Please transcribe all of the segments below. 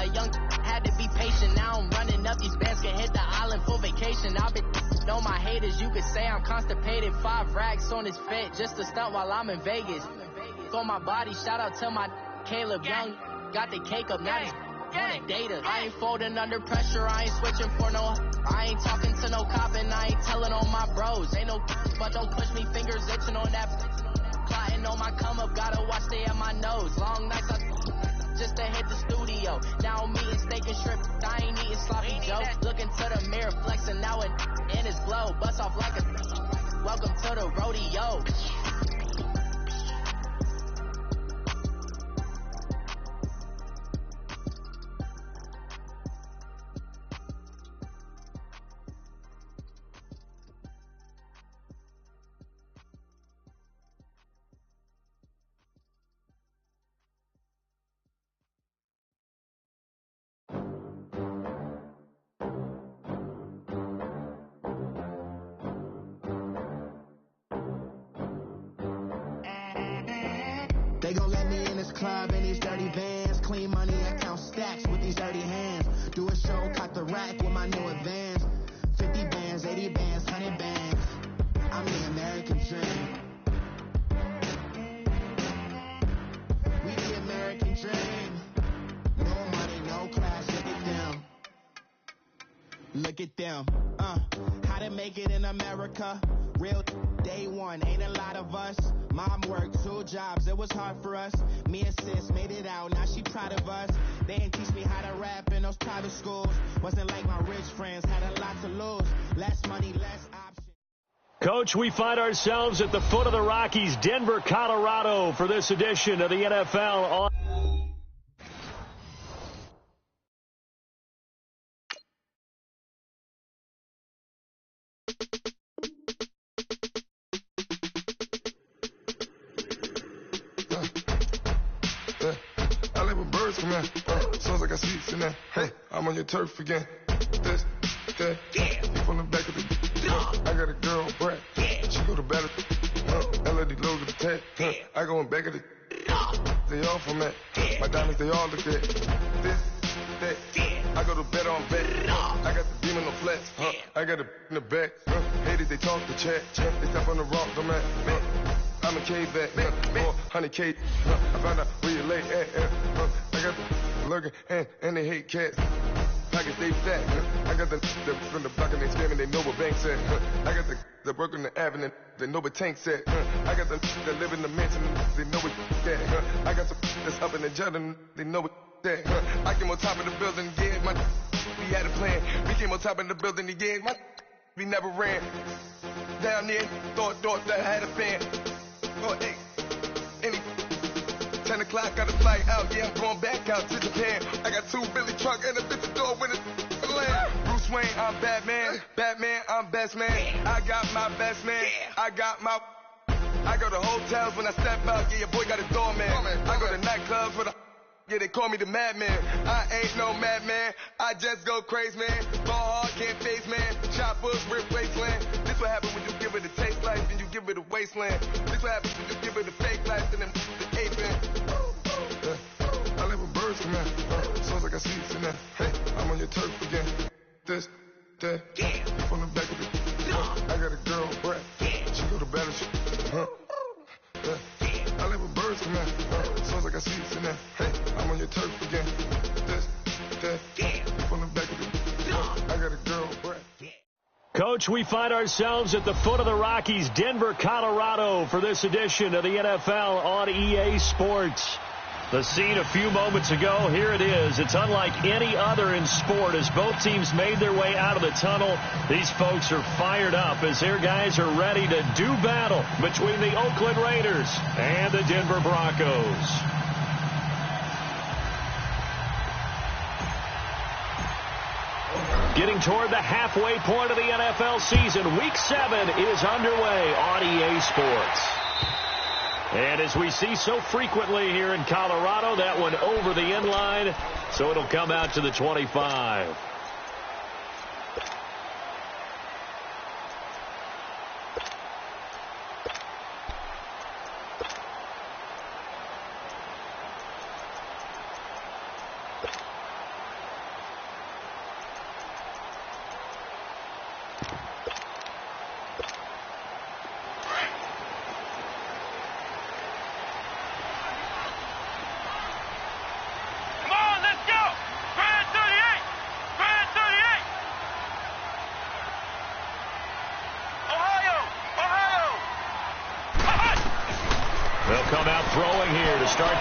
A young had to be patient. Now I'm running up these bands, can hit the island for vacation. I've been on my haters, you could say I'm constipated. 5 racks on his fit, just to stunt while I'm in Vegas. For my body, shout out to my Caleb Young. Got the cake up, now he's on data. I ain't folding under pressure, I ain't switching for no. I ain't talking to no cop and I ain't telling on my bros. Ain't no, but don't push me, fingers itching on that. Plotting on my come up, gotta watch stay at my nose. Long nights just to hit the studio. Now I'm eating steak and shrimp, I ain't eating sloppy Joe. Looking to the mirror, flexing now and in his glow. Bust off like a welcome to the rodeo. They gon' let me in this club in these dirty vans. Clean money, I count stacks with these dirty hands. Do a show, cut the rack with my new advance. 50 bands, 80 bands, 100 bands. I'm the American dream. We the American dream. No money, no class, look at them. Look at them. How to make it in America. Real day one, ain't a lot of us. Mom worked 2 jobs, it was hard for us. Me and sis made it out, now she proud of us. They didn't teach me how to rap in those private schools. Wasn't like my rich friends, had a lot to lose. Less money, less options. Coach, we find ourselves at the foot of the Rockies, Denver, Colorado, for this edition of the NFL. Sounds like I see it in there. Hey, I'm on your turf again. This, that, from the back of the. I got a girl, Brett. She go to battle. LED logo the tag. I go in back of the. They all from that. My diamonds, they all look at. This, that. I go to bet on bet. I got the beam in the flex. I got it in the back. Haters, they talk the chat. They step on the rock, the man. I'm a K-back, 400K. I found out where you lay at. I got the lurking and they hate cats. Pockets they fat. I got the from the block and they scamming, they know what banks at. I got the work on the avenue, they know what tanks at. I got the that live in the mansion, they know what that. I got some that's up in the Jordan, they know what that. I came on top of the building, yeah, my we had a plan. We came on top of the building, yeah, my we never ran. Down there, thought that I had a fan. Oh, hey, any 10 o'clock, got a flight out. Yeah, I'm going back out to Japan. I got 2 Billy truck and a bitch door with a land. Bruce Wayne, I'm Batman. Batman, I'm best man. I got my best man. I got my. I go to hotels when I step out. Yeah, your boy got a doorman. I go to nightclubs with a. Yeah, they call me the madman. I ain't no madman. I just go crazy, man. Ball hard, can't face, man. Choppers, rip wasteland. This what happens when you give it a taste life and you give it a wasteland. This what happens when you give it a fake life and then the aping. I live with birds from that. Sounds like I see it in there. Hey, I'm on your turf again. This, that, from the back of the. I got a girl, Brett. She go to battleship. I live with birds from that. Sounds like I see it in there. Hey, I'm on your turf again. This, that, from the back of the. I got a girl, Brett. Coach, we find ourselves at the foot of the Rockies, Denver, Colorado, for this edition of the NFL on EA Sports. The scene a few moments ago, here it is. It's unlike any other in sport as both teams made their way out of the tunnel. These folks are fired up as their guys are ready to do battle between the Oakland Raiders and the Denver Broncos. Getting toward the halfway point of the NFL season, Week 7 is underway on EA Sports. And as we see so frequently here in Colorado, that one over the end line, so it'll come out to the 25.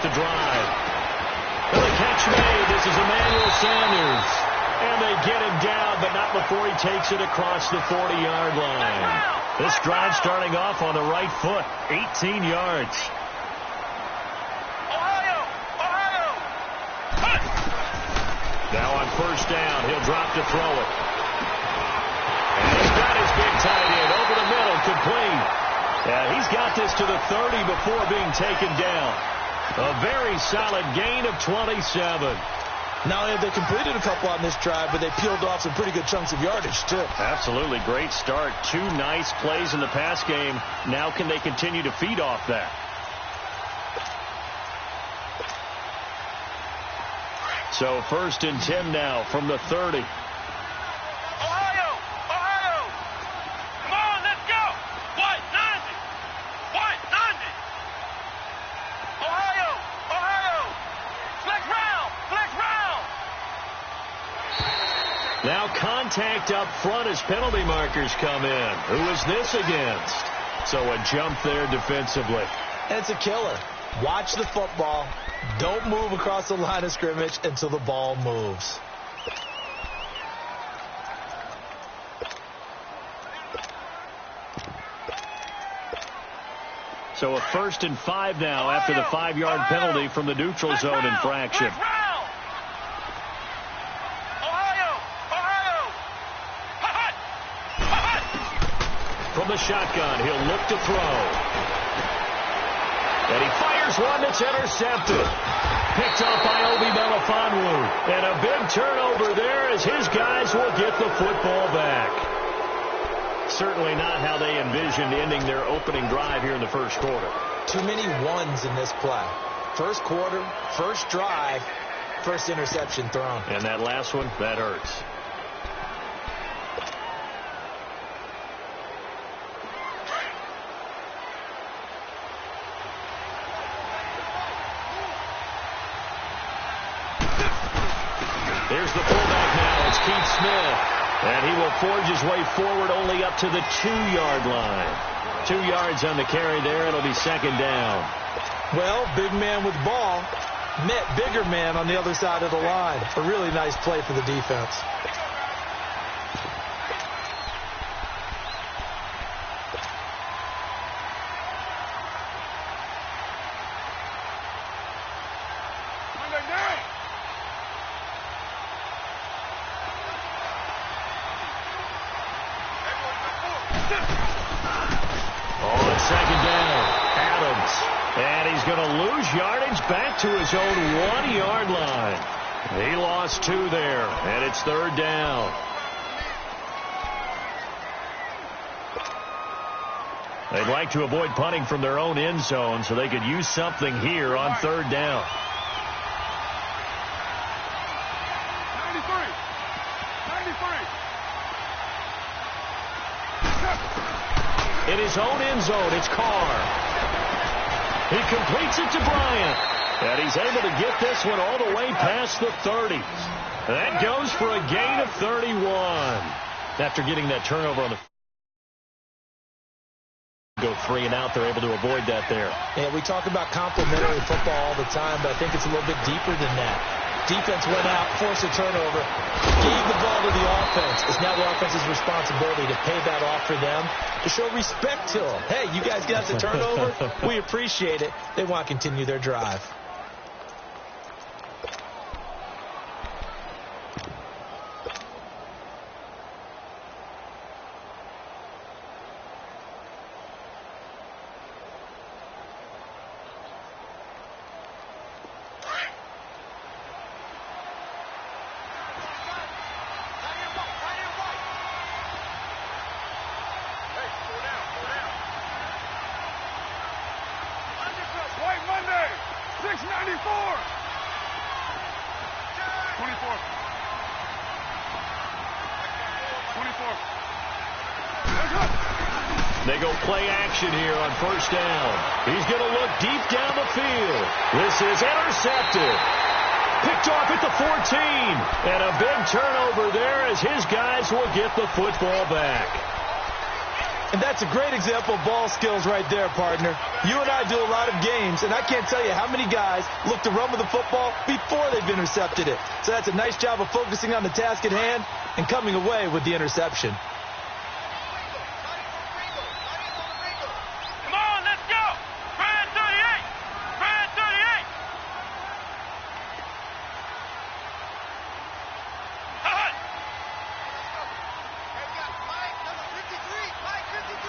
the drive. And the catch made. This is Emmanuel Sanders. And they get him down, but not before he takes it across the 40-yard line. This drive starting off on the right foot, 18 yards. Now on first down, he'll drop to throw it. And he's got his big tight end over the middle, complete. Yeah, he's got this to the 30 before being taken down. A very solid gain of 27. Not only have they completed a couple on this drive, but they peeled off some pretty good chunks of yardage, too. Absolutely. Great start. 2 nice plays in the pass game. Now can they continue to feed off that? So 1st and 10 now from the 30. Ohio! Come on, let's go! White 90! Ohio! Flex round! Now contact up front as penalty markers come in. Who is this against? So a jump there defensively. And it's a killer. Watch the football. Don't move across the line of scrimmage until the ball moves. So a 1st and 5 now after the 5-yard penalty from the neutral zone infraction. From the shotgun, he'll look to throw. And he fires one that's intercepted. Picked up by Obi Melifonwu. And a big turnover there as his guys will get the football back. Certainly not how they envisioned ending their opening drive here in the first quarter. Too many ones in this play. First quarter, first drive, first interception thrown. And that last one, that hurts. Here's the fullback now. It's Keith Smith. And he will forge his way forward only up to the 2-yard line. 2 yards on the carry there. It'll be 2nd down. Well, big man with ball met bigger man on the other side of the line. A really nice play for the defense. On 2nd down, Adams. And he's going to lose yardage back to his own 1-yard line. He lost 2 there, and it's 3rd down. They'd like to avoid punting from their own end zone so they could use something here on 3rd down. 93. In his own end zone, it's Carr. He completes it to Bryant. And he's able to get this one all the way past the 30. That goes for a gain of 31. After getting that turnover on the go 3 and out, they're able to avoid that there. Yeah, we talk about complementary football all the time, but I think it's a little bit deeper than that. Defense went out, forced a turnover, gave the ball to the offense. It's now the offense's responsibility to pay that off for them, to show respect to them. Hey, you guys got the turnover. We appreciate it. They want to continue their drive. White Monday, 694. 24. They go play action here on 1st down. He's going to look deep down the field. This is intercepted. Picked off at the 14. And a big turnover there as his guys will get the football back. And that's a great example of ball skills right there, partner. You and I do a lot of games, and I can't tell you how many guys look to run with the football before they've intercepted it. So that's a nice job of focusing on the task at hand and coming away with the interception. Come on, let's go. Brand 38. Brand 38. Hut. Mike, number 53. Mike, 53.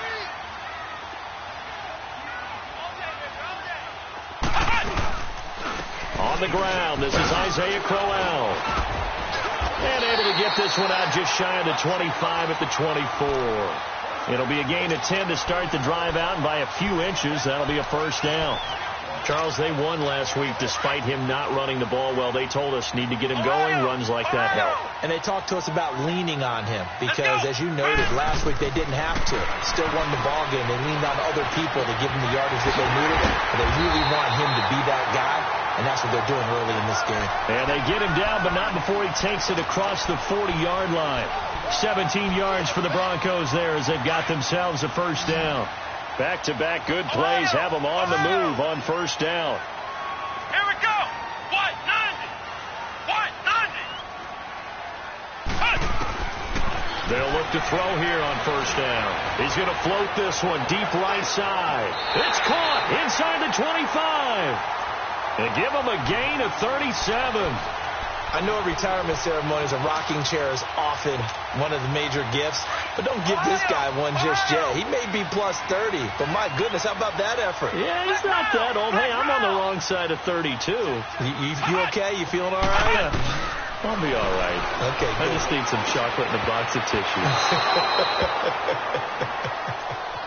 On the ground, this is Isaiah Crowell. And able to get this one out just shy of the 25 at the 24. It'll be a gain of 10 to start the drive out, and by a few inches, that'll be a first down. Charles, they won last week despite him not running the ball well. They told us need to get him going. Runs like that help. And they talked to us about leaning on him because, as you noted, last week they didn't have to. Still won the ball game. They leaned on other people to give them the yardage that they needed. But they really want him to be that guy, and that's what they're doing early in this game. And they get him down, but not before he takes it across the 40-yard line. 17 yards for the Broncos there as they've got themselves a first down. Back-to-back good plays have them on the move on first down. Here we go. White 90. White 90. They'll look to throw here on first down. He's going to float this one deep right side. It's caught inside the 25. And give him a gain of 37. I know at retirement ceremonies, a rocking chair is often one of the major gifts, but don't give this guy one just yet. He may be plus 30, but my goodness, how about that effort? Yeah, he's not that old. Hey, I'm on the wrong side of 32. You okay? You feeling all right? Yeah, I'll be all right. Okay, good. I just need some chocolate and a box of tissues.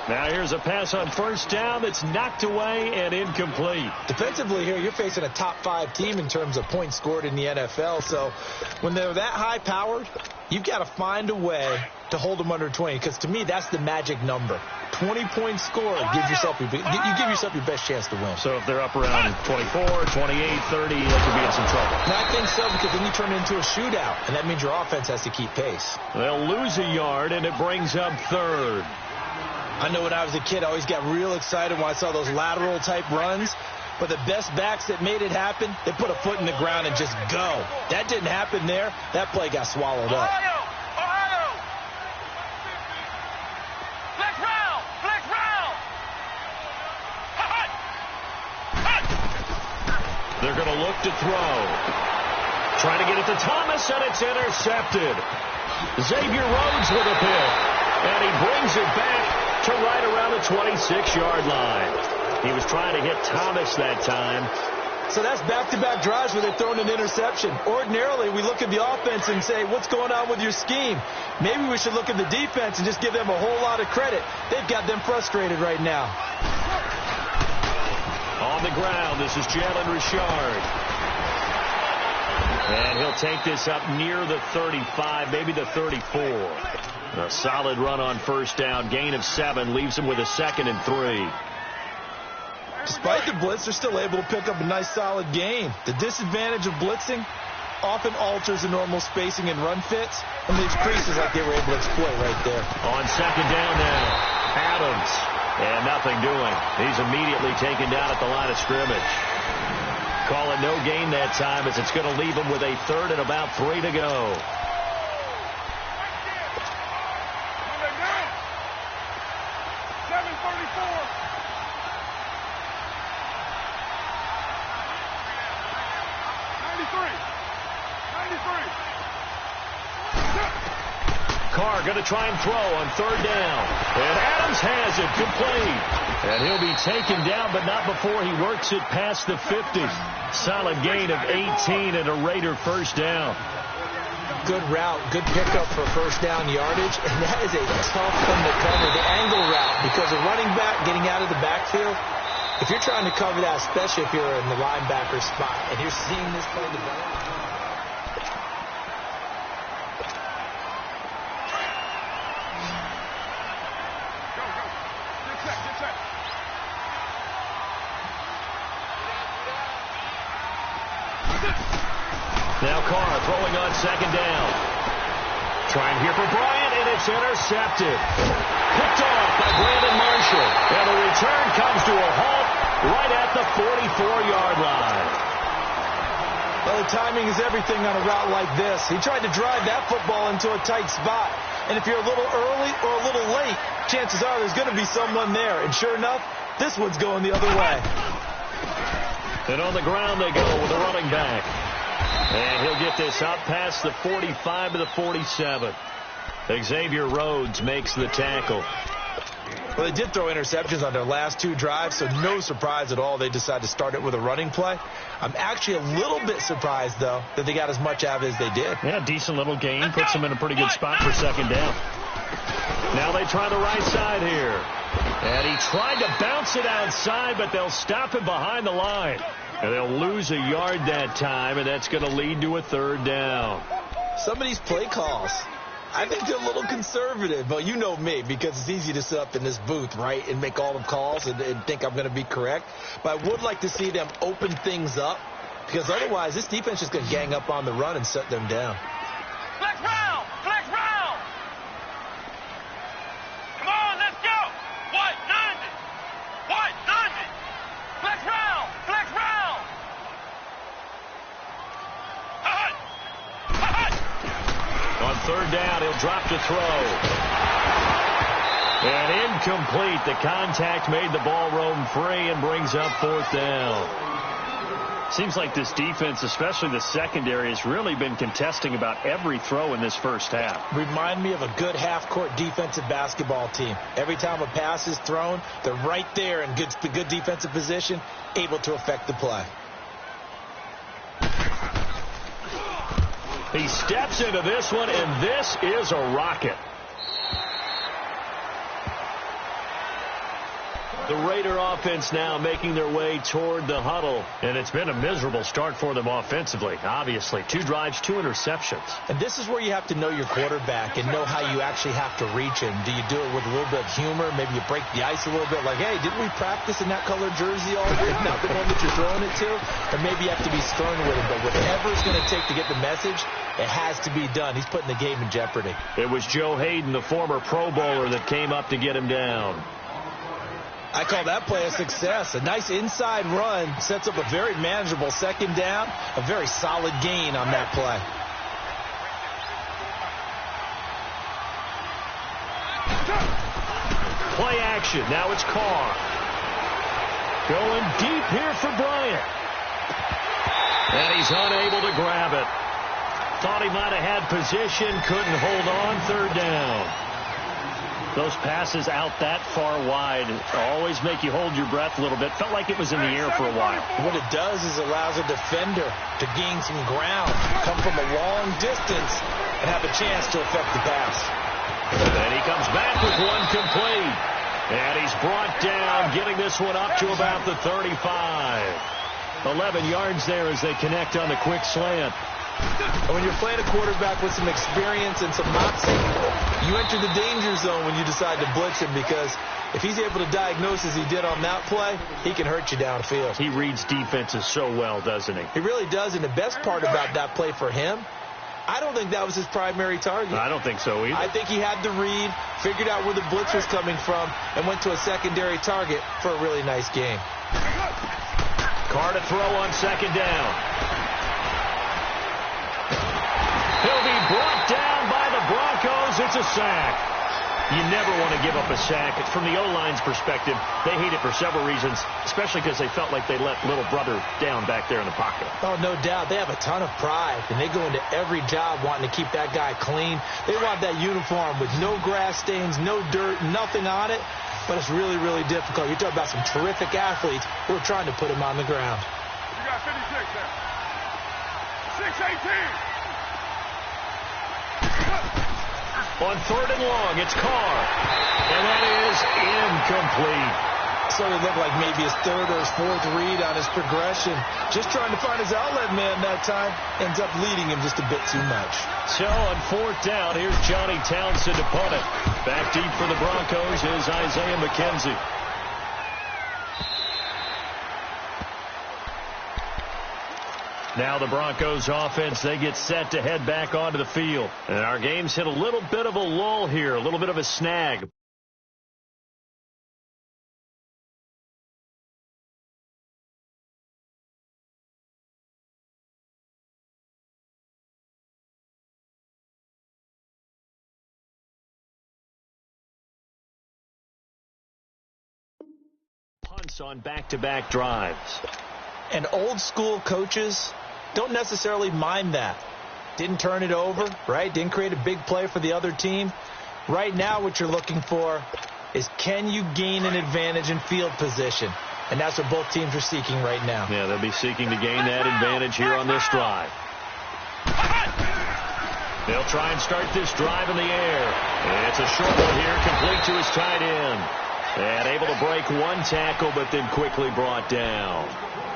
Now here's a pass on first down that's knocked away and incomplete. Defensively here, you're facing a top 5 team in terms of points scored in the NFL. So when they're that high-powered, you've got to find a way to hold them under 20. Because to me, that's the magic number. 20 points scored. You give yourself your best chance to win. So if they're up around 24, 28, 30, they could be in some trouble. And I think so, because then you turn it into a shootout, and that means your offense has to keep pace. They'll lose a yard, and it brings up third. I know when I was a kid, I always got real excited when I saw those lateral-type runs. But the best backs that made it happen, they put a foot in the ground and just go. That didn't happen there. That play got swallowed up. Ohio! Flex round! Flex round! Hut! Hut! They're going to look to throw. Trying to get it to Thomas, and it's intercepted. Xavier Rhodes with a pick. And he brings it back to right around the 26-yard line. He was trying to hit Thomas that time. So that's back-to-back drives where they're throwing an interception. Ordinarily, we look at the offense and say, what's going on with your scheme? Maybe we should look at the defense and just give them a whole lot of credit. They've got them frustrated right now. On the ground, this is Jalen Richard. And he'll take this up near the 35, maybe the 34. A solid run on first down. Gain of 7 leaves him with a 2nd and 3. Despite the blitz, they're still able to pick up a nice, solid gain. The disadvantage of blitzing often alters the normal spacing and run fits, and leaves creases like they were able to exploit right there. On second down now, Adams. And nothing doing. He's immediately taken down at the line of scrimmage. Call it no gain that time as it's going to leave him with a 3rd and about 3 to go. Carr going to try and throw on 3rd down. And Adams has it complete. And he'll be taken down, but not before he works it past the 50. Solid gain of 18 and a Raider first down. Good route, good pickup for first down yardage, and that is a tough one to cover. The angle route, because a running back getting out of the backfield, if you're trying to cover that, especially if you're in the linebacker spot, and you're seeing this play develop. Now Carr throwing on second down. Trying here for Bryant, and it's intercepted. Picked off by Brandon Marshall. And the return comes to a halt right at the 44-yard line. Well, the timing is everything on a route like this. He tried to drive that football into a tight spot. And if you're a little early or a little late, chances are there's going to be someone there. And sure enough, this one's going the other way. And on the ground they go with a running back. And he'll get this up past the 45 to the 47. Xavier Rhodes makes the tackle. Well, they did throw interceptions on their last 2 drives, so no surprise at all they decided to start it with a running play. I'm actually a little bit surprised, though, that they got as much out of it as they did. Yeah, decent little gain. Puts them in a pretty good spot for second down. Now they try the right side here. And he tried to bounce it outside, but they'll stop him behind the line. And they'll lose a yard that time, and that's going to lead to a 3rd down. Some of these play calls, I think they're a little conservative. But you know me, because it's easy to sit up in this booth, right, and make all the calls and think I'm going to be correct. But I would like to see them open things up, because otherwise this defense is going to gang up on the run and shut them down. Flex round! Flex round! Come on, let's go! What? 90! What? 90! Flex round! Flex round! On 3rd down, he'll drop to throw. And incomplete. The contact made the ball roam free and brings up 4th down. Seems like this defense, especially the secondary, has really been contesting about every throw in this first half. Remind me of a good half-court defensive basketball team. Every time a pass is thrown, they're right there in good defensive position, able to affect the play. He steps into this one, and this is a rocket. The Raider offense now making their way toward the huddle. And it's been a miserable start for them offensively, obviously. 2 drives, 2 interceptions. And this is where you have to know your quarterback and know how you actually have to reach him. Do you do it with a little bit of humor? Maybe you break the ice a little bit, like, hey, didn't we practice in that colored jersey all year? Not the one that you're throwing it to? Or maybe you have to be stern with him. But whatever it's going to take to get the message, it has to be done. He's putting the game in jeopardy. It was Joe Hayden, the former Pro Bowler, that came up to get him down. I call that play a success. A nice inside run sets up a very manageable 2nd down. A very solid gain on that play. Play action. Now it's Carr. Going deep here for Bryant. And he's unable to grab it. Thought he might have had position. Couldn't hold on. 3rd down. Those passes out that far wide always make you hold your breath a little bit. Felt like it was in the air for a while. What it does is it allows a defender to gain some ground, come from a long distance, and have a chance to affect the pass. And he comes back with one complete. And he's brought down, getting this one up to about the 35. 11 yards there as they connect on the quick slant. And when you're playing a quarterback with some experience and some moxie, you enter the danger zone when you decide to blitz him, because if he's able to diagnose as he did on that play, he can hurt you downfield. He reads defenses so well, doesn't he? He really does, and the best part about that play for him, I don't think that was his primary target. I don't think so either. I think he had the read, figured out where the blitz was coming from, and went to a secondary target for a really nice game. Carr to throw on 2nd down. He'll be brought down by the Broncos. It's a sack. You never want to give up a sack. From the O-line's perspective, they hate it for several reasons, especially because they felt like they let little brother down back there in the pocket. Oh, no doubt. They have a ton of pride, and they go into every job wanting to keep that guy clean. They want that uniform with no grass stains, no dirt, nothing on it, but it's really, really difficult. You're talking about some terrific athletes who are trying to put him on the ground. You got 56 there. 6-18. On 3rd and long, it's Carr. And that is incomplete. So it looked like maybe his 3rd or his 4th read on his progression. Just trying to find his outlet man that time. Ends up leading him just a bit too much. So on 4th down, here's Johnny Townsend to punt it. Back deep for the Broncos is Isaiah McKenzie. Now the Broncos offense, they get set to head back onto the field. And our game's hit a little bit of a lull here, a little bit of a snag. Punts on back-to-back drives. And old school coaches don't necessarily mind that. Didn't turn it over, right? Didn't create a big play for the other team. Right now what you're looking for is, can you gain an advantage in field position? And that's what both teams are seeking right now. Yeah, they'll be seeking to gain that advantage here on this drive. They'll try and start this drive in the air. It's a short one here, complete to his tight end. And able to break one tackle, but then quickly brought down.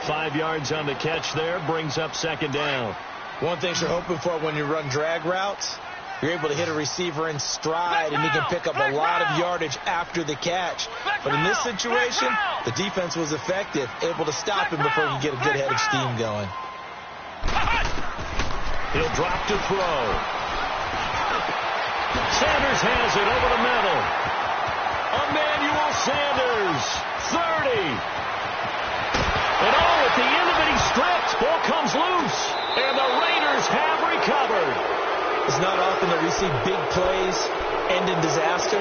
5 yards on the catch there, brings up second down. One thing you're hoping for when you run drag routes, you're able to hit a receiver in stride, and he can pick up a lot of yardage after the catch. But in this situation, the defense was effective, able to stop him before he could get a good head of steam going. He'll drop to throw. Sanders has it over the middle. Emmanuel Sanders, 30. And at the end of it, he stripped. Ball comes loose. And the Raiders have recovered. It's not often that we see big plays end in disaster.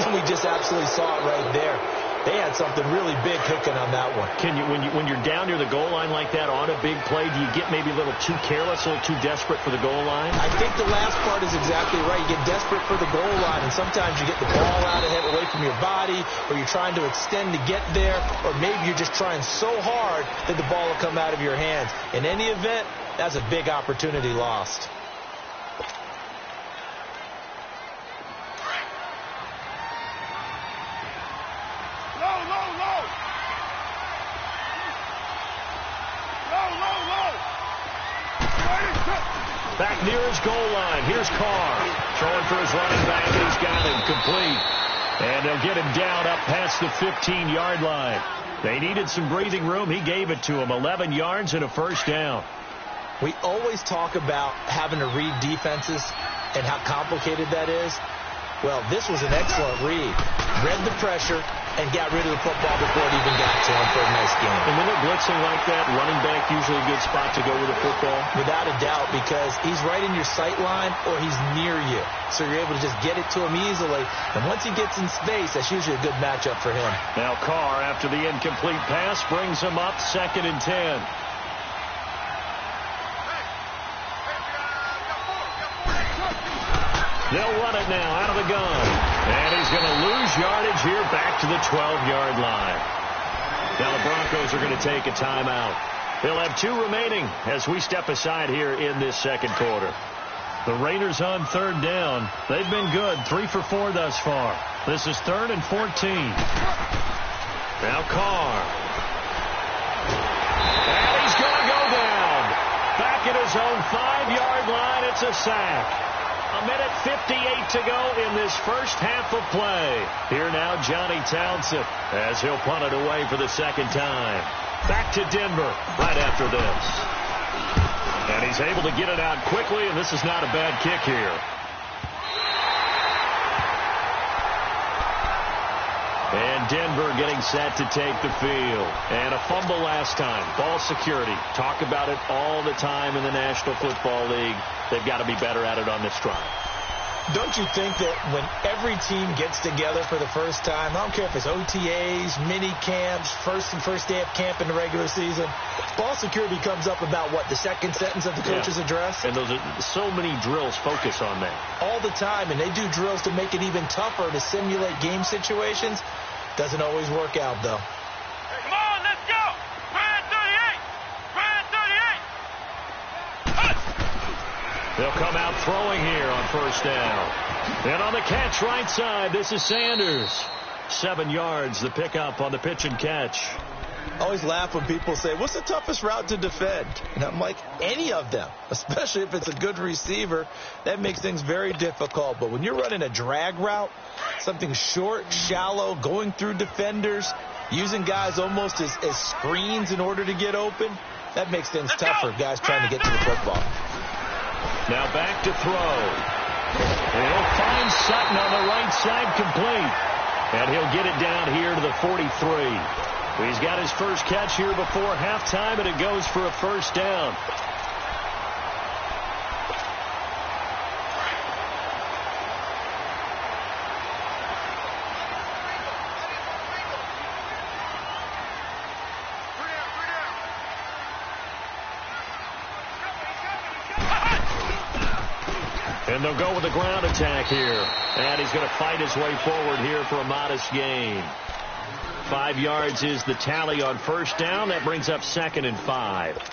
And we just absolutely saw it right there. They had something really big cooking on that one. Can you, when you're down near the goal line like that on a big play, do you get maybe a little too careless, a little too desperate for the goal line? I think the last part is exactly right. You get desperate for the goal line, and sometimes you get the ball out ahead, away from your body, or you're trying to extend to get there, or maybe you're just trying so hard that the ball will come out of your hands. In any event, that's a big opportunity lost. Back near his goal line. Here's Carr. Throwing for his running back, and he's got him complete. And they'll get him down up past the 15-yard line. They needed some breathing room. He gave it to him. 11 yards and a first down. We always talk about having to read defenses and how complicated that is. Well, this was an excellent read. Read the pressure and got rid of the football before it even got to him for a nice game. And when they're blitzing like that, running back usually a good spot to go with the football? Without a doubt, because he's right in your sight line or he's near you. So you're able to just get it to him easily. And once he gets in space, that's usually a good matchup for him. Now Carr, after the incomplete pass, brings him up 2nd and 10. They'll run it now out of the gun. And he's going to lose yardage here back to the 12-yard line. Now the Broncos are going to take a timeout. They'll have 2 remaining as we step aside here in this second quarter. The Raiders on 3rd down. They've been good, 3 for 4 thus far. This is 3rd and 14. Now Carr. And he's going to go down. Back at his own 5-yard line, it's a sack. A minute 58 to go in this first half of play. Here now, Johnny Townsend, as he'll punt it away for the second time. Back to Denver right after this. And he's able to get it out quickly, and this is not a bad kick here. And Denver getting set to take the field. And a fumble last time. Ball security. Talk about it all the time in the National Football League. They've got to be better at it on this drive. Don't you think that when every team gets together for the first time, I don't care if it's OTAs, mini camps, first day of camp in the regular season, ball security comes up about, what, the second sentence of the coach's address? And those are so many drills focus on that. All the time, and they do drills to make it even tougher to simulate game situations. Doesn't always work out, though. Come on, let's go! Brand 38! Brand 38! They'll come out throwing here on first down. And on the catch right side, this is Sanders. 7 yards, the pickup on the pitch and catch. I always laugh when people say, what's the toughest route to defend? And I'm like, any of them, especially if it's a good receiver. That makes things very difficult. But when you're running a drag route, something short, shallow, going through defenders, using guys almost as screens in order to get open, That makes things tough for guys trying to get to the football. Now back to throw. He'll find Sutton on the right side, complete. And he'll get it down here to the 43. He's got his first catch here before halftime, and it goes for a first down. And they'll go with a ground attack here. And he's going to fight his way forward here for a modest gain. 5 yards is the tally on first down. That brings up 2nd and 5.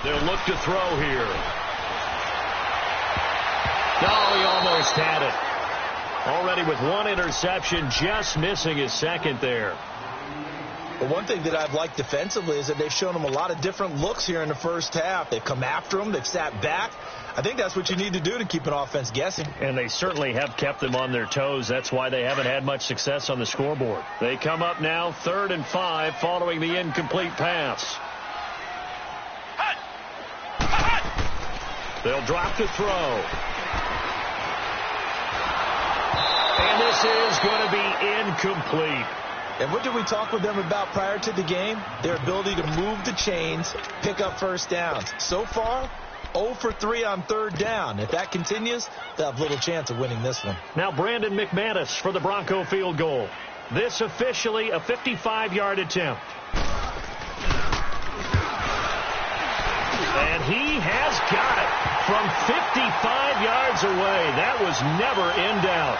They'll look to throw here. Oh, he almost had it. Already with 1 interception, just missing his 2nd there. Well, one thing that I've liked defensively is that they've shown him a lot of different looks here in the first half. They've come after him. They've sat back. I think that's what you need to do to keep an offense guessing. And they certainly have kept them on their toes. That's why they haven't had much success on the scoreboard. They come up now 3rd and 5 following the incomplete pass. They'll drop to throw. And this is going to be incomplete. And what did we talk with them about prior to the game? Their ability to move the chains, pick up first downs. So far, 0 for 3 on 3rd down. If that continues, they'll have little chance of winning this one. Now Brandon McManus for the Bronco field goal. This officially a 55-yard attempt. And he has got it from 55 yards away. That was never in doubt.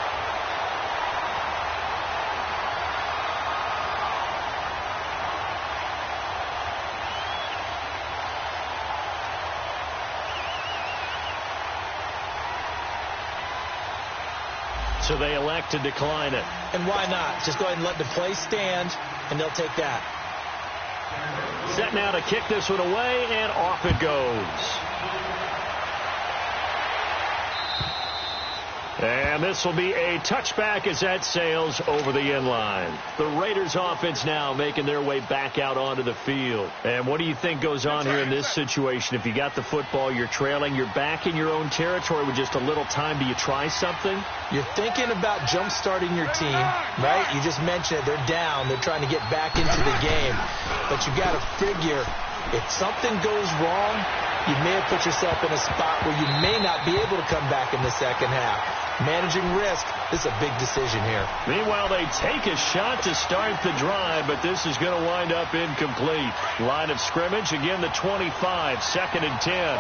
So they elect to decline it. And why not? Just go ahead and let the play stand, and they'll take that. Set now to kick this one away, and off it goes. And this will be a touchback as that sails over the end line. The Raiders offense now making their way back out onto the field. And what do you think goes on here in this situation? If you got the football, you're trailing, you're back in your own territory with just a little time. Do you try something? You're thinking about jump-starting your team, right? You just mentioned it. They're down. They're trying to get back into the game. But you got to figure if something goes wrong, you may have put yourself in a spot where you may not be able to come back in the second half. Managing risk, this is a big decision here. Meanwhile, they take a shot to start the drive, but this is going to wind up incomplete. Line of scrimmage, again the 25, 2nd and 10.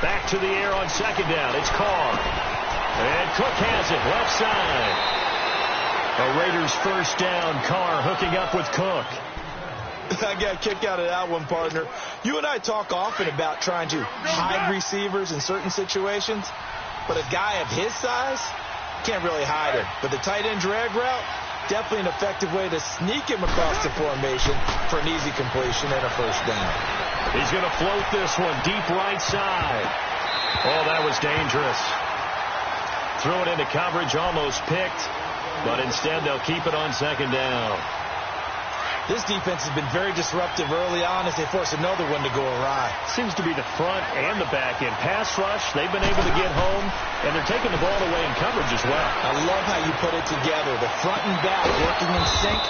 Back to the air on 2nd down. It's Carr. And Cook has it, left side. A Raiders first down. Carr hooking up with Cook. I got a kick out of that one, partner. You and I talk often about trying to hide receivers in certain situations, but a guy of his size can't really hide him. But the tight end drag route, definitely an effective way to sneak him across the formation for an easy completion and a first down. He's going to float this one deep right side. Oh, that was dangerous. Threw it into coverage, almost picked, but instead they'll keep it on 2nd down. This defense has been very disruptive early on as they force another one to go awry. Seems to be the front and the back end. Pass rush, they've been able to get home, and they're taking the ball away in coverage as well. I love how you put it together. The front and back working in sync,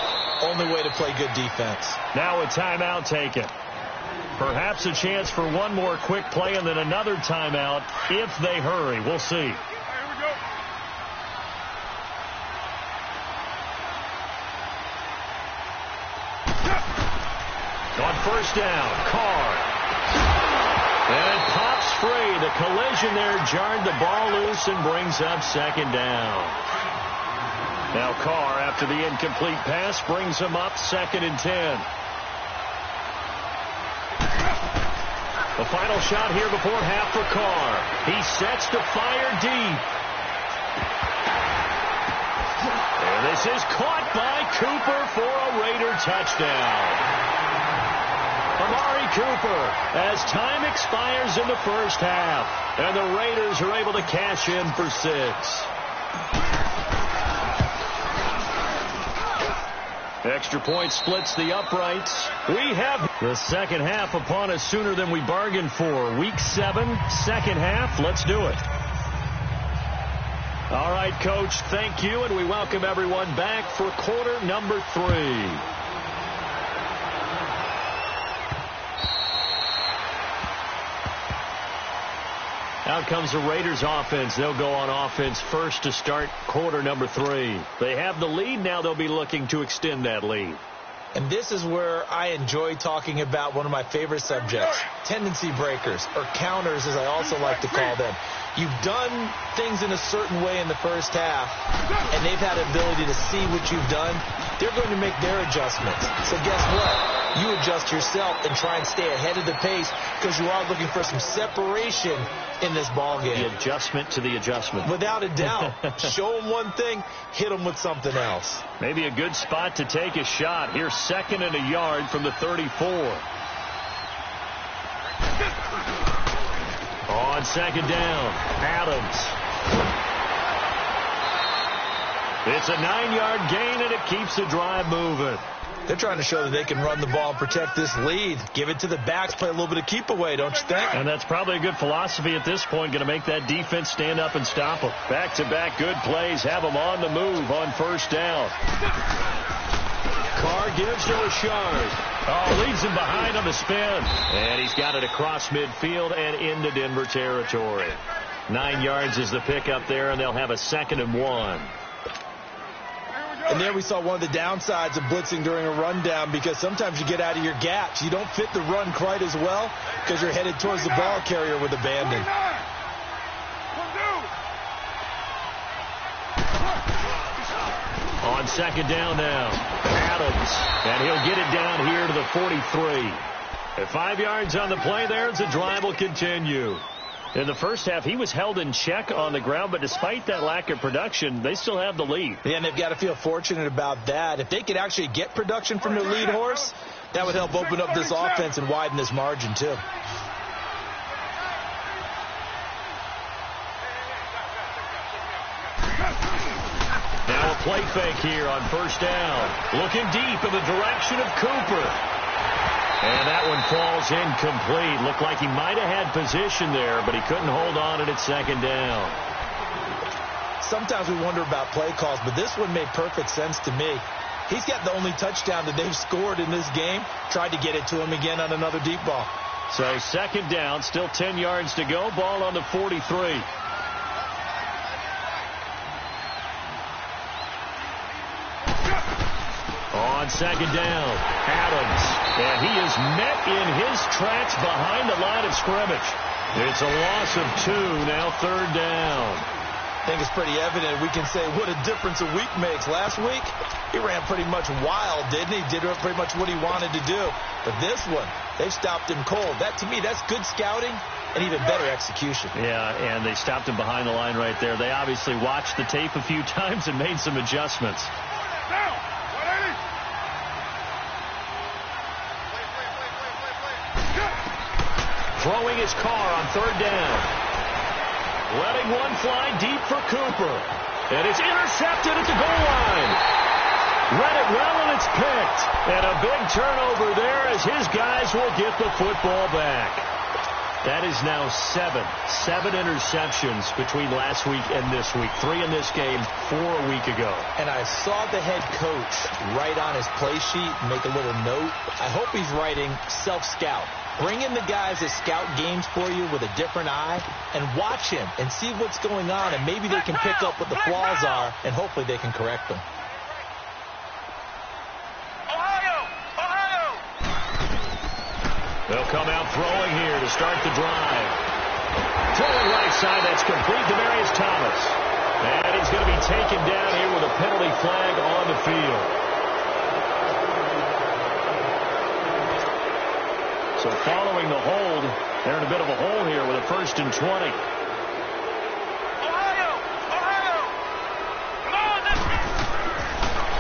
only way to play good defense. Now a timeout taken. Perhaps a chance for one more quick play and then another timeout if they hurry. We'll see. On first down, Carr. And it pops free. The collision there jarred the ball loose and brings up 2nd down. Now Carr, after the incomplete pass, brings him up 2nd and 10. The final shot here before half for Carr. He sets to fire deep. And this is caught by Cooper for a Raider touchdown. Amari Cooper, as time expires in the first half, and the Raiders are able to cash in for 6. Extra point splits the uprights. We have the second half upon us sooner than we bargained for. Week 7, second half. Let's do it. All right, Coach, thank you, and we welcome everyone back for quarter number 3. Out comes the Raiders offense. They'll go on offense first to start quarter number 3. They have the lead. Now they'll be looking to extend that lead. And this is where I enjoy talking about one of my favorite subjects, tendency breakers, or counters as I also like to call them. You've done things in a certain way in the first half, and they've had the ability to see what you've done. They're going to make their adjustments. So guess what? You adjust yourself and try and stay ahead of the pace because you are looking for some separation in this ball game. The adjustment to the adjustment. Without a doubt. Show them one thing, hit them with something else. Maybe a good spot to take a shot. Here's 2nd and a yard from the 34. On 2nd down, Adams. It's a 9-yard gain, and it keeps the drive moving. They're trying to show that they can run the ball and protect this lead. Give it to the backs, play a little bit of keep away, don't you think? And that's probably a good philosophy at this point, going to make that defense stand up and stop them. Back-to-back good plays, have them on the move on 1st down. Carr gives to Richard. Oh, leaves him behind on the spin. And he's got it across midfield and into Denver territory. 9 yards is the pickup there, and they'll have a 2nd and 1. And there we saw one of the downsides of blitzing during a rundown because sometimes you get out of your gaps. You don't fit the run quite as well because you're headed towards the ball carrier with abandon. On 2nd down now, Adams. And he'll get it down here to the 43. At 5 yards on the play there, the drive will continue. In the first half, he was held in check on the ground, but despite that lack of production, they still have the lead. Yeah, and they've got to feel fortunate about that. If they could actually get production from their lead horse, that would help open up this offense and widen this margin, too. Now a play fake here on 1st down. Looking deep in the direction of Cooper. And that one falls incomplete. Looked like he might have had position there, but he couldn't hold on at 2nd down. Sometimes we wonder about play calls, but this one made perfect sense to me. He's got the only touchdown that they've scored in this game. Tried to get it to him again on another deep ball. So 2nd down, still 10 yards to go. Ball on the 43. On 2nd down, Adams. And he is met in his tracks behind the line of scrimmage. It's a loss of 2, now 3rd down. I think it's pretty evident. We can say what a difference a week makes. Last week, he ran pretty much wild, didn't he? Did pretty much what he wanted to do. But this one, they've stopped him cold. That, to me, that's good scouting and even better execution. Yeah, and they stopped him behind the line right there. They obviously watched the tape a few times and made some adjustments. Throwing his Carr on 3rd down. Letting one fly deep for Cooper. And it's intercepted at the goal line. Read it well, and it's picked. And a big turnover there as his guys will get the football back. That is now 7 interceptions between last week and this week. 3 in this game, 4 a week ago. And I saw the head coach write on his play sheet, make a little note. I hope he's writing self-scout. Bring in the guys that scout games for you with a different eye and watch him and see what's going on, and maybe they can pick up what the flaws are, and hopefully they can correct them. They'll come out throwing here to start the drive. Throwing right side, that's complete to Demarius Thomas. And he's going to be taken down here with a penalty flag on the field. So following the hold, they're in a bit of a hole here with a 1st and 20.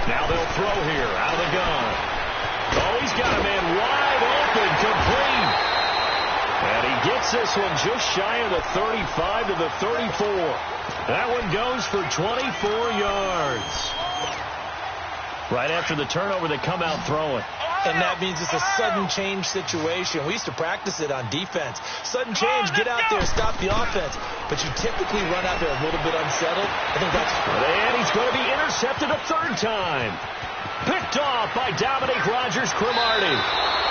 Now they'll throw here out of the gun. Oh, he's got a man wide open, complete. And he gets this one just shy of the 35 to the 34. That one goes for 24 yards. Right after the turnover, they come out throwing. And that means it's a sudden change situation. We used to practice it on defense. Sudden change, get out there, stop the offense. But you typically run out there a little bit unsettled. I think that's... And he's going to be intercepted a 3rd time. Picked off by Dominique Rodgers-Cromartie.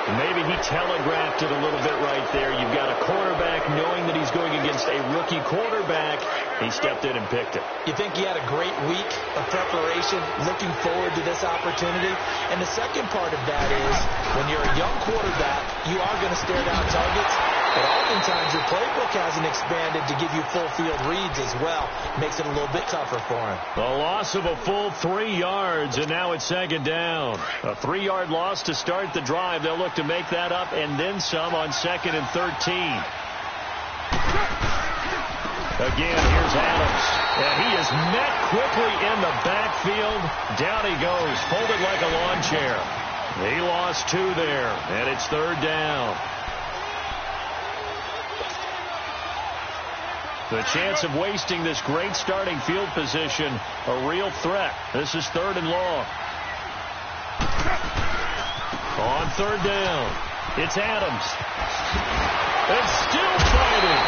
Maybe he telegraphed it a little bit right there. You've got a quarterback knowing that he's going against a rookie quarterback. He stepped in and picked it. You think he had a great week of preparation, looking forward to this opportunity. And the second part of that is when you're a young quarterback, you are going to stare down targets. But oftentimes your playbook hasn't expanded to give you full field reads as well. Makes it a little bit tougher for him. A loss of a full 3 yards, and now it's 2nd down. A 3-yard loss to start the drive. They'll look to make that up and then some on 2nd and 13. Again, here's Adams. And he is met quickly in the backfield. Down he goes, folded like a lawn chair. He lost 2 there, and it's 3rd down. The chance of wasting this great starting field position, a real threat. This is 3rd and long. On 3rd down, it's Adams. And still fighting.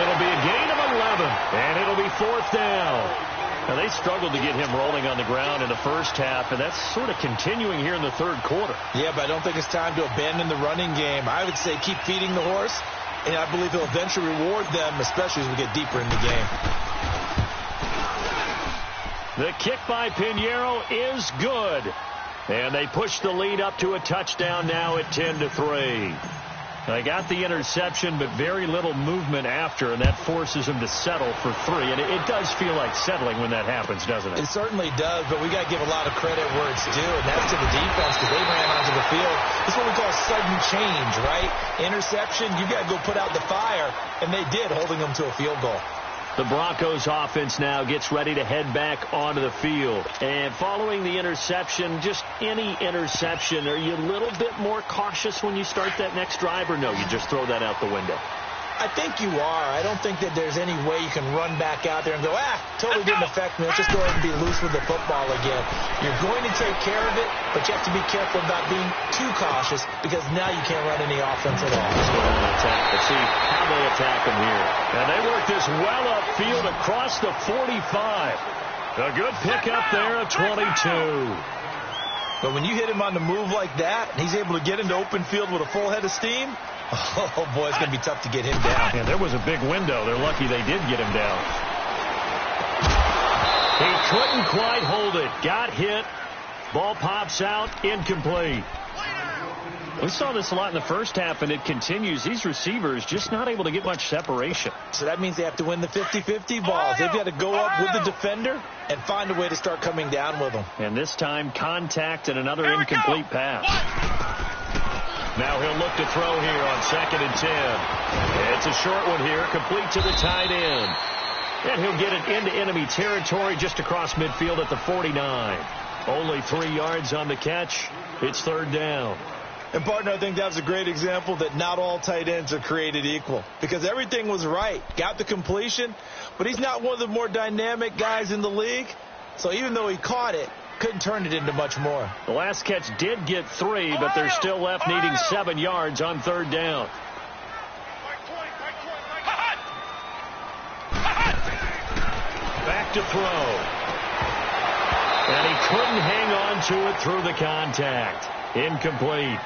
It'll be a gain of 11, and it'll be 4th down. Now, they struggled to get him rolling on the ground in the first half, and that's sort of continuing here in the 3rd quarter. Yeah, but I don't think it's time to abandon the running game. I would say keep feeding the horse. And I believe he'll eventually reward them, especially as we get deeper in the game. The kick by Pinheiro is good. And they push the lead up to a touchdown now at 10-3. They got the interception, but very little movement after, and that forces them to settle for 3. And it does feel like settling when that happens, doesn't it? It certainly does, but we got to give a lot of credit where it's due, and that's to the defense because they ran onto the field. This is what we call sudden change, right? Interception, you got to go put out the fire, and they did, holding them to a field goal. The Broncos offense now gets ready to head back onto the field. And following the interception, just any interception, are you a little bit more cautious when you start that next drive, or no, you just throw that out the window? I think you are. I don't think that there's any way you can run back out there and go, totally didn't affect me. Let's just go ahead and be loose with the football again. You're going to take care of it, but you have to be careful about being too cautious because now you can't run any offense at all. Let's go on and attack. Let's see how they attack them here. And they work this well upfield across the 45. A good pickup there at 22. But when you hit him on the move like that, and he's able to get into open field with a full head of steam, oh, boy, it's going to be tough to get him down. Yeah, there was a big window. They're lucky they did get him down. He couldn't quite hold it. Got hit. Ball pops out. Incomplete. We saw this a lot in the first half, and it continues. These receivers just not able to get much separation. So that means they have to win the 50-50 balls. They've got to go up with the defender and find a way to start coming down with them. And this time, contact and another incomplete pass. Now he'll look to throw here on 2nd and 10. It's a short one here, complete to the tight end. And he'll get it into enemy territory just across midfield at the 49. Only 3 yards on the catch. It's 3rd down. And, partner, I think that was a great example that not all tight ends are created equal because everything was right. Got the completion, but he's not one of the more dynamic guys in the league. So even though he caught it, couldn't turn it into much more. The last catch did get 3, but they're still left needing 7 yards on 3rd down. Back to throw. And he couldn't hang on to it through the contact. Incomplete.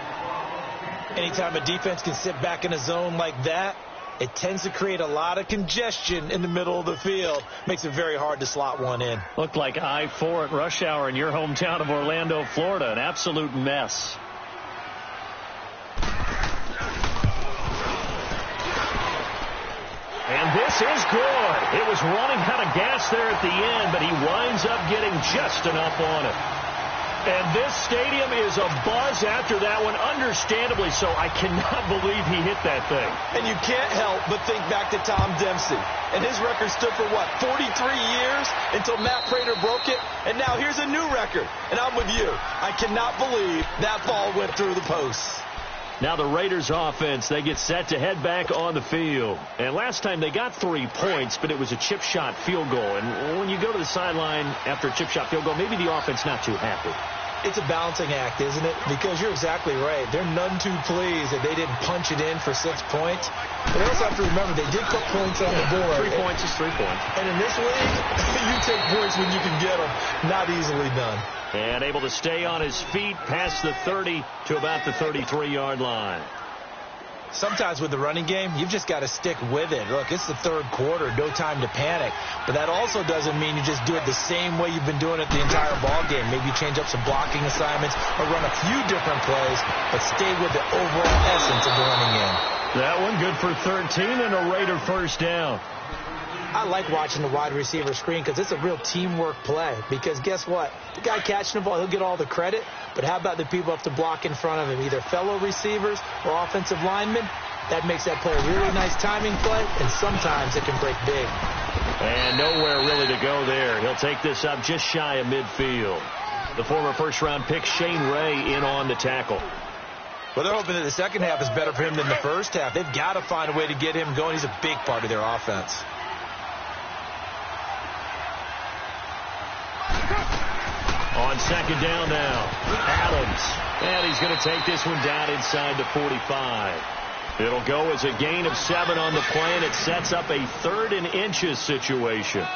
Anytime a defense can sit back in a zone like that, it tends to create a lot of congestion in the middle of the field. Makes it very hard to slot one in. Looked like I-4 at rush hour in your hometown of Orlando, Florida. An absolute mess. And this is good. It was running out of gas there at the end, but he winds up getting just enough on it. And this stadium is abuzz after that one, understandably so. I cannot believe he hit that thing. And you can't help but think back to Tom Dempsey. And his record stood for, 43 years until Matt Prater broke it. And now here's a new record. And I'm with you. I cannot believe that ball went through the posts. Now the Raiders offense, they get set to head back on the field. And last time they got 3 points, but it was a chip shot field goal. And when you go to the sideline after a chip shot field goal, maybe the offense not too happy. It's a balancing act, isn't it? Because you're exactly right. They're none too pleased that they didn't punch it in for 6 points. But they also have to remember they did put points on the board. 3 points is 3 points. And in this league, you take points when you can get them. Not easily done. And able to stay on his feet past the 30 to about the 33-yard line. Sometimes with the running game, you've just got to stick with it. Look, it's the third quarter, no time to panic. But that also doesn't mean you just do it the same way you've been doing it the entire ball game. Maybe you change up some blocking assignments or run a few different plays, but stay with the overall essence of the running game. That one good for 13 and a Raider first down. I like watching the wide receiver screen because it's a real teamwork play. Because guess what? The guy catching the ball, he'll get all the credit. But how about the people up to block in front of him, either fellow receivers or offensive linemen? That makes that play a really nice timing play, and sometimes it can break big. And nowhere really to go there. He'll take this up just shy of midfield. The former first-round pick Shane Ray in on the tackle. Well, they're hoping that the second half is better for him than the first half. They've got to find a way to get him going. He's a big part of their offense. On second down now, Adams. And he's going to take this one down inside the 45. It'll go as a gain of 7 on the play, and it sets up a 3rd and inches situation.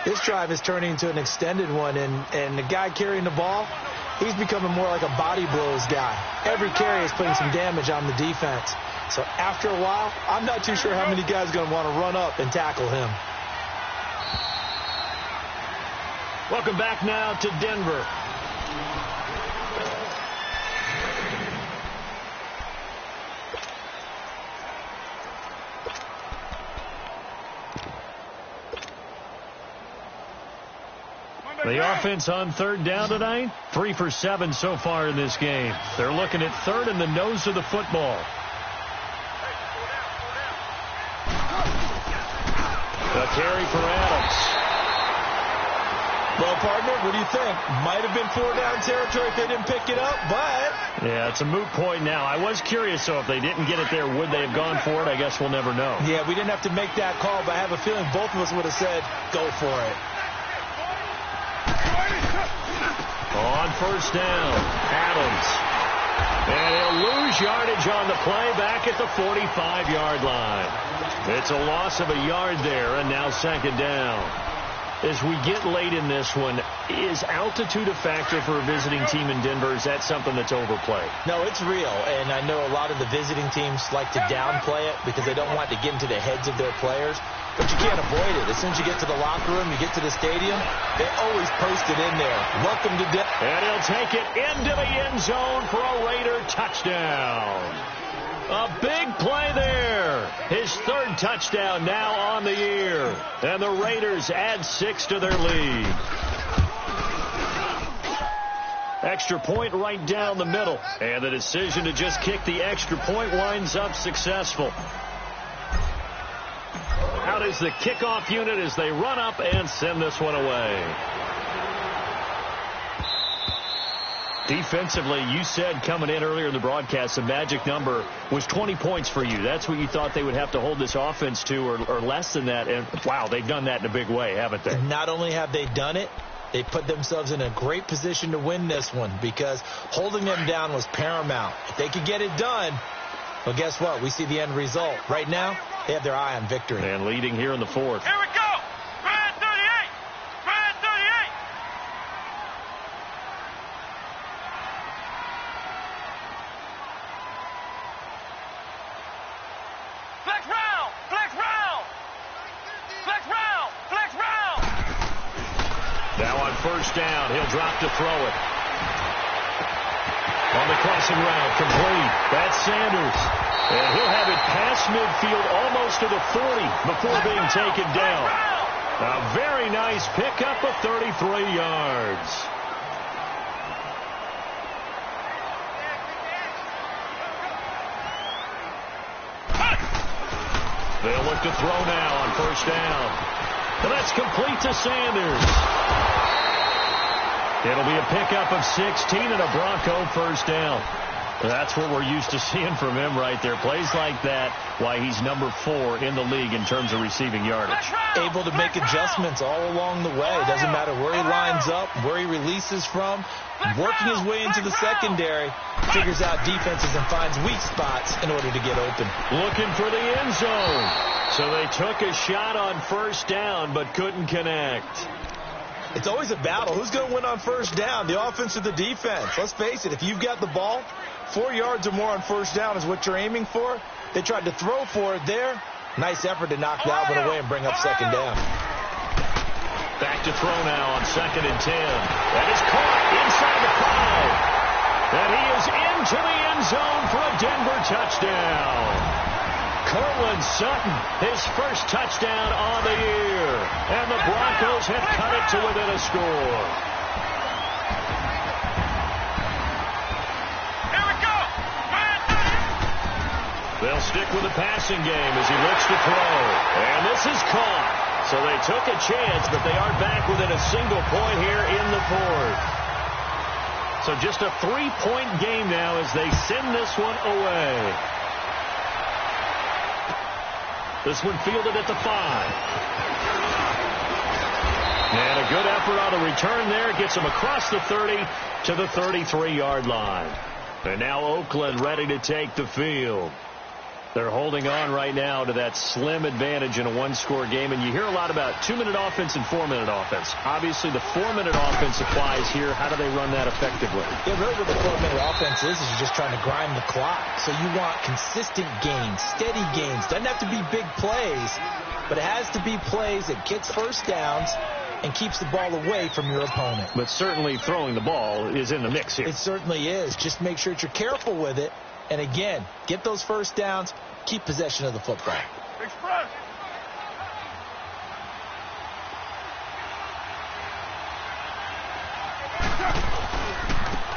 This drive is turning into an extended one, and the guy carrying the ball, he's becoming more like a body blows guy. Every carry is putting some damage on the defense. So after a while, I'm not too sure how many guys are going to want to run up and tackle him. Welcome back now to Denver. The offense on third down tonight, 3 for 7 so far in this game. They're looking at third in the nose of the football. A carry for Adams. Well, partner, what do you think? Might have been 4-down territory if they didn't pick it up, but... Yeah, it's a moot point now. I was curious, so if they didn't get it there, would they have gone for it? I guess we'll never know. Yeah, we didn't have to make that call, but I have a feeling both of us would have said, go for it. On first down, Adams. And he'll lose yardage on the play back at the 45-yard line. It's a loss of a yard there, and now second down. As we get late in this one, is altitude a factor for a visiting team in Denver? Is that something that's overplayed? No, it's real, and I know a lot of the visiting teams like to downplay it because they don't want to get into the heads of their players, but you can't avoid it. As soon as you get to the locker room, you get to the stadium, they always post it in there. Welcome to Denver. And he'll take it into the end zone for a Raider touchdown. A big play there. His 3rd touchdown now on the year. And the Raiders add 6 to their lead. Extra point right down the middle. And the decision to just kick the extra point winds up successful. Out is the kickoff unit as they run up and send this one away. Defensively, you said coming in earlier in the broadcast, the magic number was 20 points for you. That's what you thought they would have to hold this offense to, or less than that. And, wow, they've done that in a big way, haven't they? Not only have they done it, they put themselves in a great position to win this one because holding them down was paramount. If they could get it done, well, guess what? We see the end result. Right now, they have their eye on victory. And leading here in the 4th. Here we go. Red 38. Red 38. Flex round. Flex round. Flex round. Flex round. Now on first down, he'll drop to throw it. On the crossing route, complete. That's Sanders. And he'll have it past across midfield almost to the 40 before being taken down. A very nice pickup of 33 yards. They'll look to throw now on first down. And that's complete to Sanders. It'll be a pickup of 16 and a Bronco first down. That's what we're used to seeing from him right there. Plays like that, why he's number 4 in the league in terms of receiving yardage. Able to make adjustments all along the way. Doesn't matter where he lines up, where he releases from. Working his way into the secondary, figures out defenses and finds weak spots in order to get open. Looking for the end zone. So they took a shot on first down but couldn't connect. It's always a battle. Who's going to win on first down, the offense or the defense? Let's face it, if you've got the ball, 4 yards or more on first down is what you're aiming for. They tried to throw for it there. Nice effort to knock that one away and bring up second down. Back to throw now on 2nd and 10. That is caught inside the 5. And he is into the end zone for a Denver touchdown. Cortland Sutton, his first touchdown on the year. And the Broncos have cut it to within a score. Here we go. They'll stick with the passing game as he looks to throw. And this is caught. So they took a chance, but they are back within a single point here in the 4th. So just a 3-point game now as they send this one away. This one fielded at the 5. And a good effort on the return there. Gets him across the 30 to the 33-yard line. And now Oakland ready to take the field. They're holding on right now to that slim advantage in a one-score game. And you hear a lot about 2-minute offense and 4-minute offense. Obviously, the 4-minute offense applies here. How do they run that effectively? Yeah, really what the 4-minute offense is you're just trying to grind the clock. So you want consistent gains, steady gains. Doesn't have to be big plays, but it has to be plays that gets first downs and keeps the ball away from your opponent. But certainly throwing the ball is in the mix here. It certainly is. Just make sure that you're careful with it. And again, get those first downs, keep possession of the football. Express.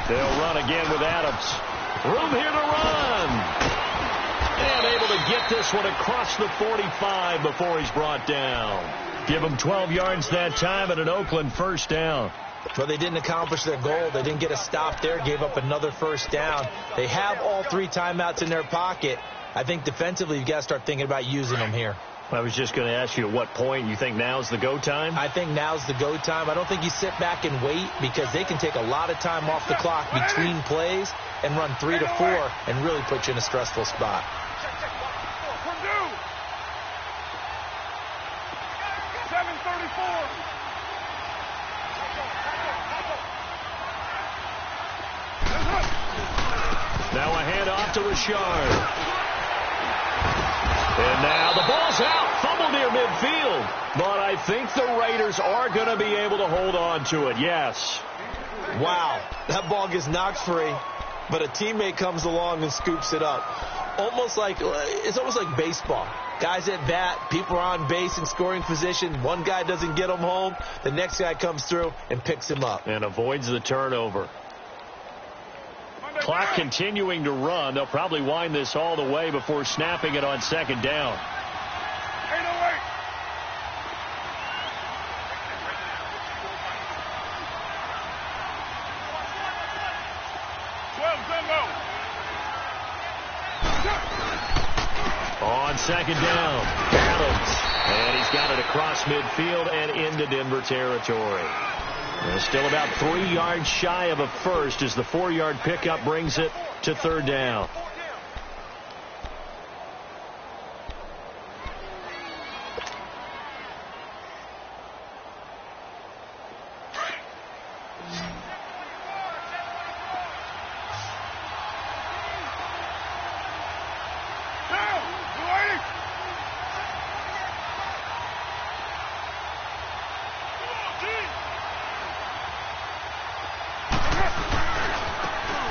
They'll run again with Adams. Room here to run. And able to get this one across the 45 before he's brought down. Give him 12 yards that time and an Oakland first down. Well, they didn't accomplish their goal. They didn't get a stop there, gave up another first down. They have all 3 timeouts in their pocket. I think defensively you've got to start thinking about using them here. I was just going to ask you at what point you think now's the go time? I think now's the go time. I don't think you sit back and wait because they can take a lot of time off the clock between plays and run 3 to 4 and really put you in a stressful spot. Purdue. 7:34. Now a handoff to Richard. And now the ball's out. Fumble near midfield. But I think the Raiders are going to be able to hold on to it. Yes. Wow. That ball gets knocked free, but a teammate comes along and scoops it up. It's almost like baseball. Guys at bat, people are on base in scoring position. One guy doesn't get him home. The next guy comes through and picks him up. And avoids the turnover. Clock continuing to run. They'll probably wind this all the way before snapping it on second down. 808. On second down, Adams. And he's got it across midfield and into Denver territory. They're still about 3 yards shy of a first as the 4-yard pickup brings it to third down.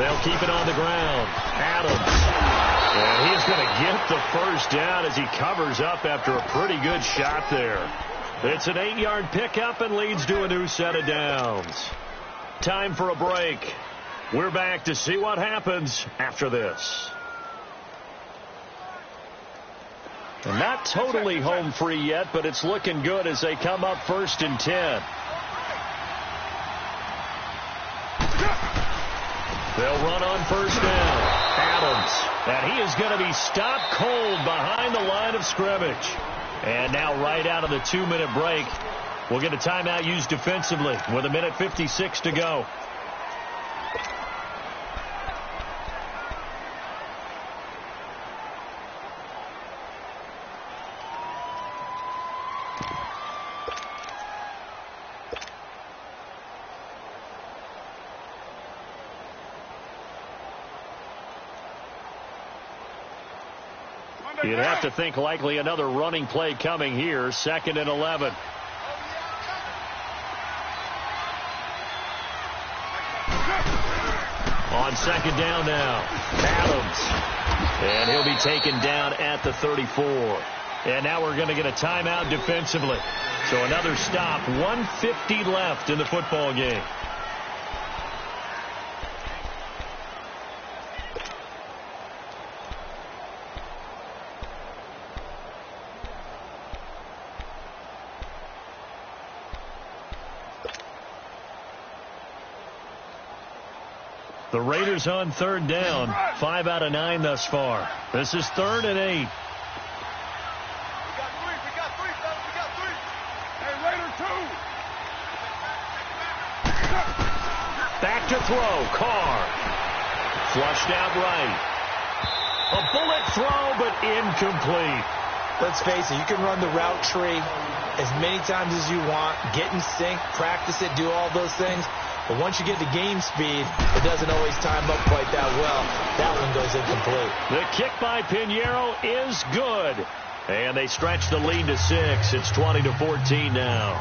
They'll keep it on the ground. Adams And he's going to get the first down as he covers up after a pretty good shot there. It's an 8-yard pickup and leads to a new set of downs. Time for a break. We're back to see what happens after this. And not totally home free yet, but it's looking good as they come up 1st and 10. They'll run on 1st down. Adams. And he is going to be stopped cold behind the line of scrimmage. And now right out of the 2-minute break, we'll get a timeout used defensively with 1:56 to go. You'd have to think likely another running play coming here. 2nd and 11. On 2nd down now. Adams. And he'll be taken down at the 34. And now we're going to get a timeout defensively. So another stop. 1:50 left in the football game. The Raiders on 3rd down. 5 out of 9 thus far. This is 3rd and 8. We got 3. We got 3. Hey, Raider 2. Back to throw. Carr. Flushed out right. A bullet throw, but incomplete. Let's face it, you can run the route tree as many times as you want, get in sync, practice it, do all those things. But once you get to game speed, it doesn't always time up quite that well. That one goes incomplete. The kick by Pinheiro is good. And they stretch the lead to 6. It's 20-14 now.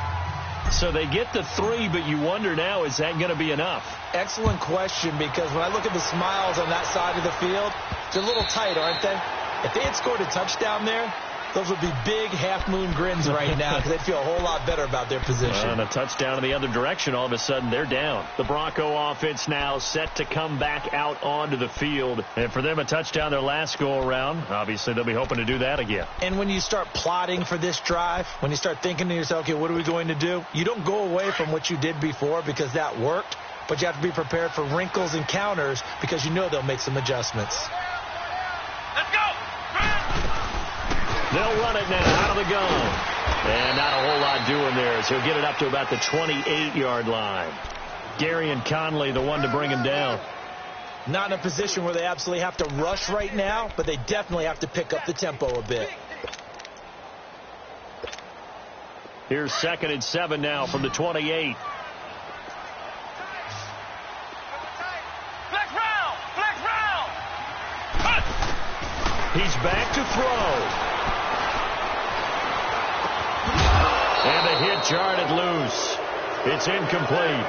So they get the 3, but you wonder now, is that going to be enough? Excellent question, because when I look at the smiles on that side of the field, they're a little tight, aren't they? If they had scored a touchdown there, those would be big half-moon grins right now because they'd feel a whole lot better about their position. And a touchdown in the other direction, all of a sudden they're down. The Bronco offense now set to come back out onto the field. And for them, a touchdown their last go-around. Obviously, they'll be hoping to do that again. And when you start plotting for this drive, when you start thinking to yourself, okay, what are we going to do? You don't go away from what you did before because that worked, but you have to be prepared for wrinkles and counters because you know they'll make some adjustments. Let's go. They'll run it now out of the gun. And not a whole lot doing there as he'll get it up to about the 28-yard line. Gary and Conley, the one to bring him down. Not in a position where they absolutely have to rush right now, but they definitely have to pick up the tempo a bit. Here's 2nd and 7 now from the 28. Flex round. He's back to throw. And the hit jarred loose. It's incomplete.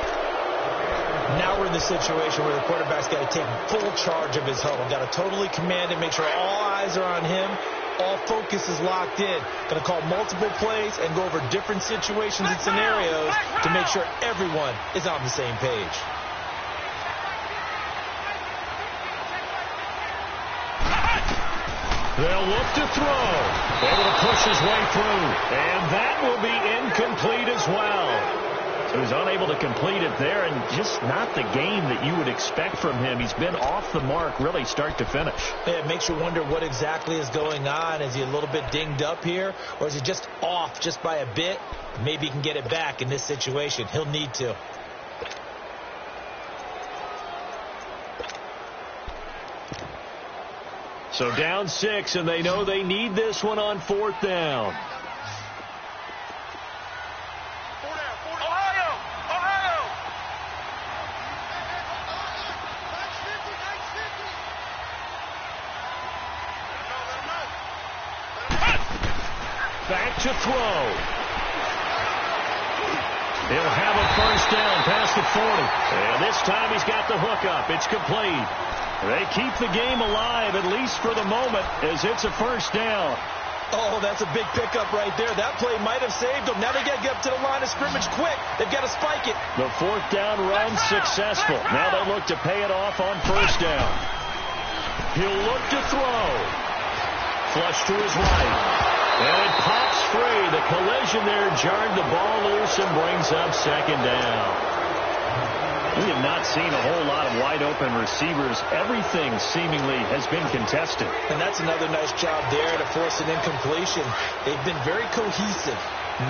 Now we're in the situation where the quarterback's got to take full charge of his huddle. Got to totally command it, make sure all eyes are on him. All focus is locked in. Going to call multiple plays and go over different situations and scenarios to make sure everyone is on the same page. They'll look to throw. Able to push his way through. And that will be incomplete as well. So he's unable to complete it there, and just not the game that you would expect from him. He's been off the mark really start to finish. Yeah, it makes you wonder what exactly is going on. Is he a little bit dinged up here, or is he just off just by a bit? Maybe he can get it back in this situation. He'll need to. So down 6, and they know they need this one on 4th down. Back to throw. He'll have a first down past the 40. And this time he's got the hookup. It's complete. They keep the game alive, at least for the moment, as it's a first down. Oh, that's a big pickup right there. That play might have saved them. Now they got to get up to the line of scrimmage quick. They've got to spike it. The fourth down run successful. Now they look to pay it off on first down. He'll look to throw. Flush to his right. And it pops free. The collision there jarred the ball loose and brings up second down. We have not seen a whole lot of wide-open receivers. Everything seemingly has been contested. And that's another nice job there to force an incompletion. They've been very cohesive,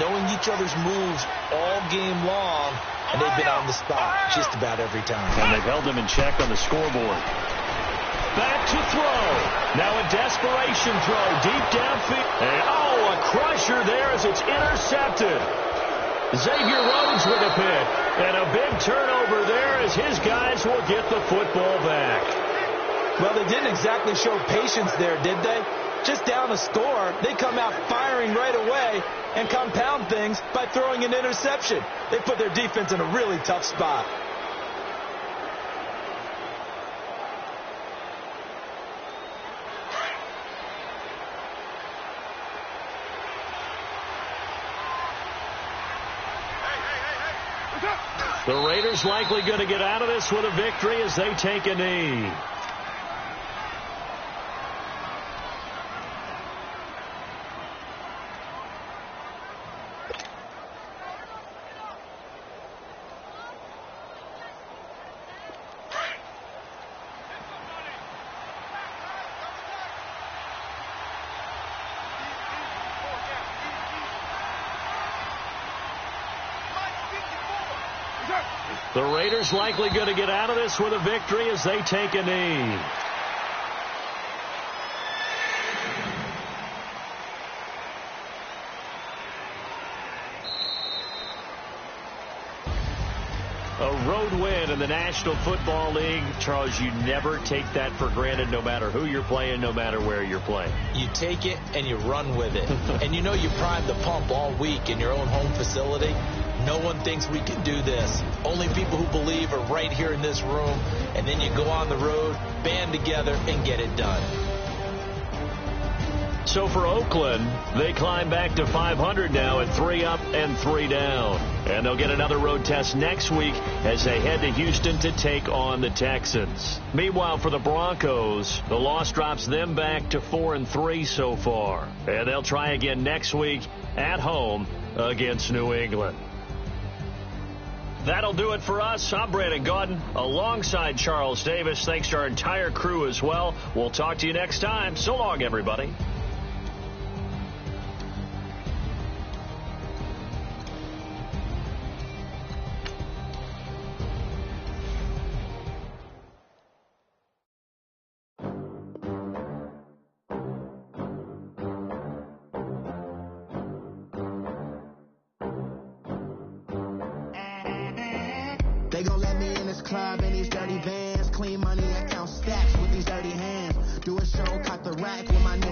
knowing each other's moves all game long, and they've been on the spot just about every time. And they've held them in check on the scoreboard. Back to throw. Now a desperation throw deep downfield. And, a crusher there as it's intercepted. Xavier Rhodes with a pick. And a big turnover there as his guys will get the football back. Well, they didn't exactly show patience there, did they? Just down a score, they come out firing right away and compound things by throwing an interception. They put their defense in a really tough spot. The Raiders likely going to get out of this with a victory as they take a knee. The Raiders likely going to get out of this with a victory as they take a knee. A road win in the National Football League. Charles, you never take that for granted no matter who you're playing, no matter where you're playing. You take it and you run with it. And you know you primed the pump all week in your own home facility. No one thinks we can do this. Only people who believe are right here in this room. And then you go on the road, band together, and get it done. So for Oakland, they climb back to 500 now at 3 up and 3 down. And they'll get another road test next week as they head to Houston to take on the Texans. Meanwhile, for the Broncos, the loss drops them back to 4-3 so far. And they'll try again next week at home against New England. That'll do it for us. I'm Brandon Gaudin alongside Charles Davis. Thanks to our entire crew as well. We'll talk to you next time. So long, everybody. They gon' let me in this club in these dirty vans. Clean money, I count stacks with these dirty hands. Do a show, cut the rack with my name.